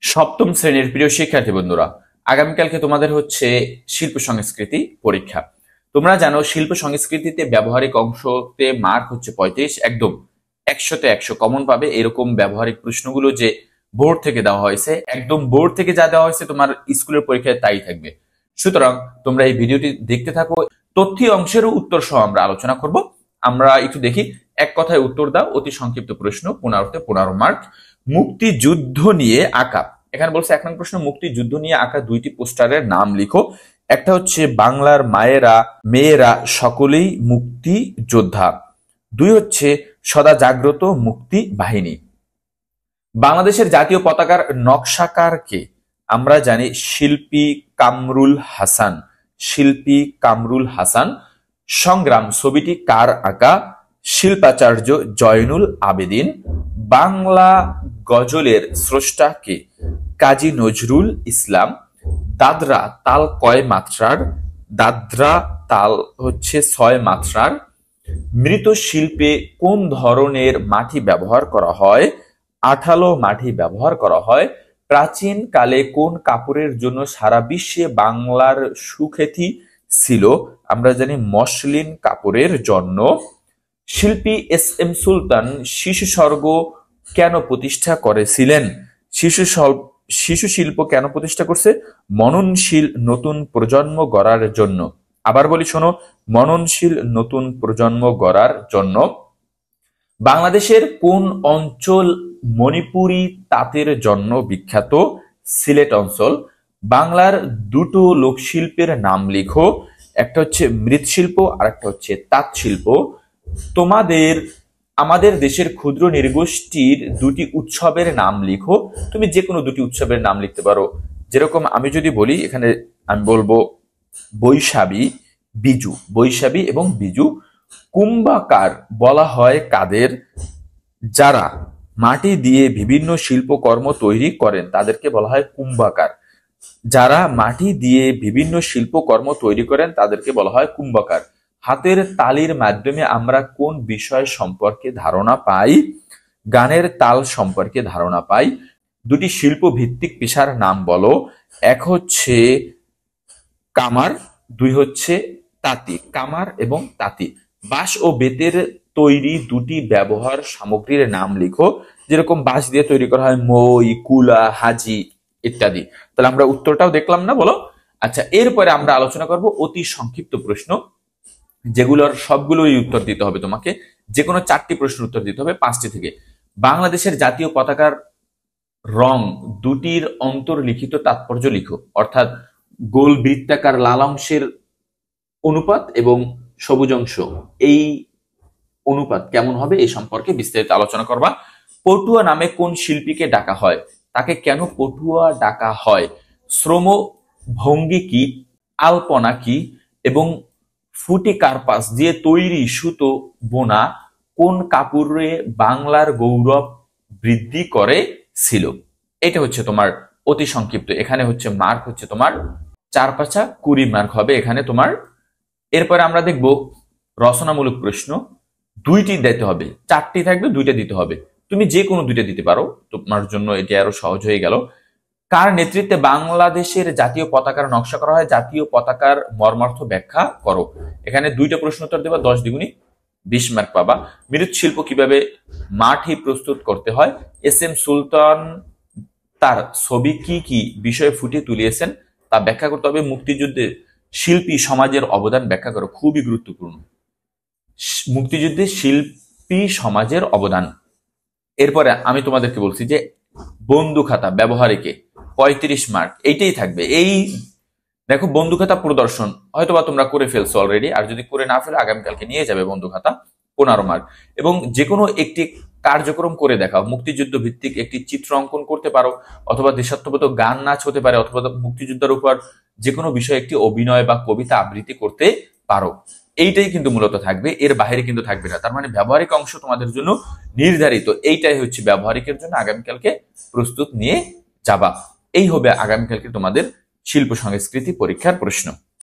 সপ্তম শ্রেণীর প্রিয় শিক্ষার্থী বন্ধুরা, আগামীকালকে তোমাদের হচ্ছে শিল্প সংস্কৃতি পরীক্ষা। তোমরা জানো শিল্প সংস্কৃতিতে ব্যবহারিক অংশতে মার্ক হচ্ছে 35, একদম 100তে 100 কমন পাবে। এরকম ব্যবহারিক প্রশ্নগুলো যে বোর্ড থেকে দেওয়া হয়েছে, একদম বোর্ড থেকে যা দেওয়া হয়েছে তোমার স্কুলের পরীক্ষায় তাই থাকবে। সুতরাং তোমরা এই ভিডিওটি দেখতে থাকো। তথ্য অংশেরও উত্তর সহ আমরা আলোচনা করব। আমরা একটু দেখি, এক কথায় উত্তর দাও, অতি সংক্ষিপ্ত প্রশ্ন, 15 মার্ক। মুক্তিযুদ্ধ নিয়ে আঁকা, এখানে বলছে 1 নং প্রশ্ন, মুক্তিযুদ্ধ নিয়ে আঁকা 2টি পোস্টারের নাম লিখো। একটা হচ্ছে বাংলার মায়েরা মেয়েরা সকলেই মুক্তি যোদ্ধা, 2 হচ্ছে সদা জাগ্রত মুক্তি বাহিনী। বাংলাদেশের জাতীয় পতাকার নকশাকার কে? আমরা জানি শিল্পী কামরুল হাসান, শিল্পী কামরুল হাসান। সংগ্রাম ছবিটি কার আঁকা? শিল্পাচার্য জয়নুল আবেদিন। বাংলা গজলের স্রষ্টা কে? কাজী নজরুল ইসলাম। দাদরা তাল কয় মাত্রার? দাদরা তাল হচ্ছে 6 মাত্রার। মৃৎ শিল্পে কোন ধরনের মাটি ব্যবহার করা হয়? আঠালো মাটি ব্যবহার করা হয়। প্রাচীন কালে কোন কাপড়ের জন্য সারা বিশ্বে বাংলার সুখ্যাতি ছিল? আমরা জানি মসলিন কাপড়ের জন্য। শিল্পী এস.এম. সুলতান শিশু স্বর্গ কেন প্রতিষ্ঠা করেছিলেন? শিশু শিল্প কেন প্রতিষ্ঠা করছে? মননশীল নতুন প্রজন্ম গড়ার জন্য। আবার বলি শোনো, মননশীল নতুন প্রজন্ম গড়ার জন্য। বাংলাদেশের কোন অঞ্চল মণিপুরি তাঁতের জন্য বিখ্যাত? সিলেট অঞ্চল। বাংলার 2টো লোকশিল্পের নাম লিখো। একটা হচ্ছে মৃৎশিল্প আর একটা হচ্ছে তাঁত শিল্প। আমাদের দেশের ক্ষুদ্র নৃগোষ্ঠীর 2টি উৎসবের নাম লিখো। তুমি যে কোনো 2টি উৎসবের নাম লিখতে পারো। যেরকম আমি যদি বলি, এখানে আমি বলবো বৈশাখী, বিজু, বৈশাখী এবং বিজু। কুম্ভকার বলা হয় কাদের? যারা মাটি দিয়ে বিভিন্ন শিল্পকর্ম তৈরি করেন তাদেরকে বলা হয় কুম্ভকার। যারা মাটি দিয়ে বিভিন্ন শিল্পকর্ম তৈরি করেন তাদেরকে বলা হয় কুম্ভকার। হাতের তালির মাধ্যমে আমরা কোন বিষয় সম্পর্কে ধারণা পাই? গানের তাল সম্পর্কে ধারণা পাই। 2টি শিল্প ভিত্তিক পেশার নাম বলো। এক হচ্ছে কামার, 2 হচ্ছে তাঁতি। কামার এবং তাঁতি। বাঁশ ও বেতের তৈরি 2টি ব্যবহার সামগ্রীর নাম লিখো। যেরকম বাঁশ দিয়ে তৈরি করা হয় মই, কুলা, হাজি ইত্যাদি। তাহলে আমরা উত্তরটাও দেখলাম না, বলো। আচ্ছা, এরপরে আমরা আলোচনা করব অতি সংক্ষিপ্ত প্রশ্ন, যেগুলোর সবগুলোই উত্তর দিতে হবে তোমাকে। যে কোনো 4টি প্রশ্নের উত্তর দিতে হবে 5টি থেকে। বাংলাদেশের জাতীয় পতাকার রং 2টির অন্তর্লিখিত তাৎপর্য লিখো। অর্থাৎ গোল বৃত্তাকার লাল অংশের অনুপাত এবং সবুজ অংশ, এই অনুপাত কেমন হবে এই সম্পর্কে বিস্তারিত আলোচনা করবা। পটুয়া নামে কোন শিল্পীকে ডাকা হয়? তাকে কেন পটুয়া ডাকা হয়? শ্রম ভঙ্গি কি? আলপনা কি? এবং ফুটি কার্পাস দিয়ে তৈরি সুতো বোনা কোন কাপড়ে বাংলার গৌরব বৃদ্ধি করেছিল? এটা হচ্ছে তোমার অতি সংক্ষিপ্ত। এখানে হচ্ছে মার্ক হচ্ছে তোমার 4×5 20 মার্ক হবে এখানে তোমার। এরপরে আমরা দেখব রচনামূলক প্রশ্ন। 2টি দিতে হবে, 4টি থাকবে, 2টা দিতে হবে। তুমি যে কোনো 2টা দিতে পারো, তোমার জন্য এটি আরো সহজ হয়ে গেল। কার নেতৃত্বে বাংলাদেশের জাতীয় পতাকার নকশা করা হয়? জাতীয় পতাকার মর্মার্থ ব্যাখ্যা করো। এখানে 2টা প্রশ্ন উত্তর দেবা, 10 দ্বিগুণী 20 মার্ক পাবা। মৃৎশিল্প কিভাবে মাটি প্রস্তুত করতে হয়? এস.এম. সুলতান তার ছবি কি কি বিষয়ে ফুটিয়ে তুলিয়েছেন তা ব্যাখ্যা করতে হবে। মুক্তিযুদ্ধে শিল্পী সমাজের অবদান ব্যাখ্যা করো, খুবই গুরুত্বপূর্ণ। মুক্তিযুদ্ধে শিল্পী সমাজের অবদান। এরপরে আমি তোমাদেরকে বলছি যে বন্ধু খাতা ব্যবহারিকে 35 মার্ক, এইটাই থাকবে। এই দেখো, বন্ধু খাতা প্রদর্শন হয়তোবা তোমরা করে ফেলছো অলরেডি, আর যদি করে না ফেলে আগামীকালকে নিয়ে যাবে বন্ধু খাতা, 15 মার্ক। এবং যে কোনো একটি কার্যক্রম করে দেখাও। মুক্তিযুদ্ধ ভিত্তিক একটি চিত্র অঙ্কন করতে পারো, অথবা দেশাত্মবোধক গান নাচ হতে পারে, অথবা মুক্তিযুদ্ধের উপর যে কোনো বিষয়ে একটি অভিনয় বা কবিতা আবৃত্তি করতে পারো। এইটাই কিন্তু মূলত থাকবে, এর বাইরে কিন্তু থাকবে না। তার মানে ব্যবহারিক অংশ তোমাদের জন্য নির্ধারিত। এইটাই হচ্ছে ব্যবহারিকের জন্য আগামীকালকে প্রস্তুত নিয়ে যাবা। এই হবে আগামীকালকে তোমাদের শিল্প সংস্কৃতি পরীক্ষার প্রশ্ন।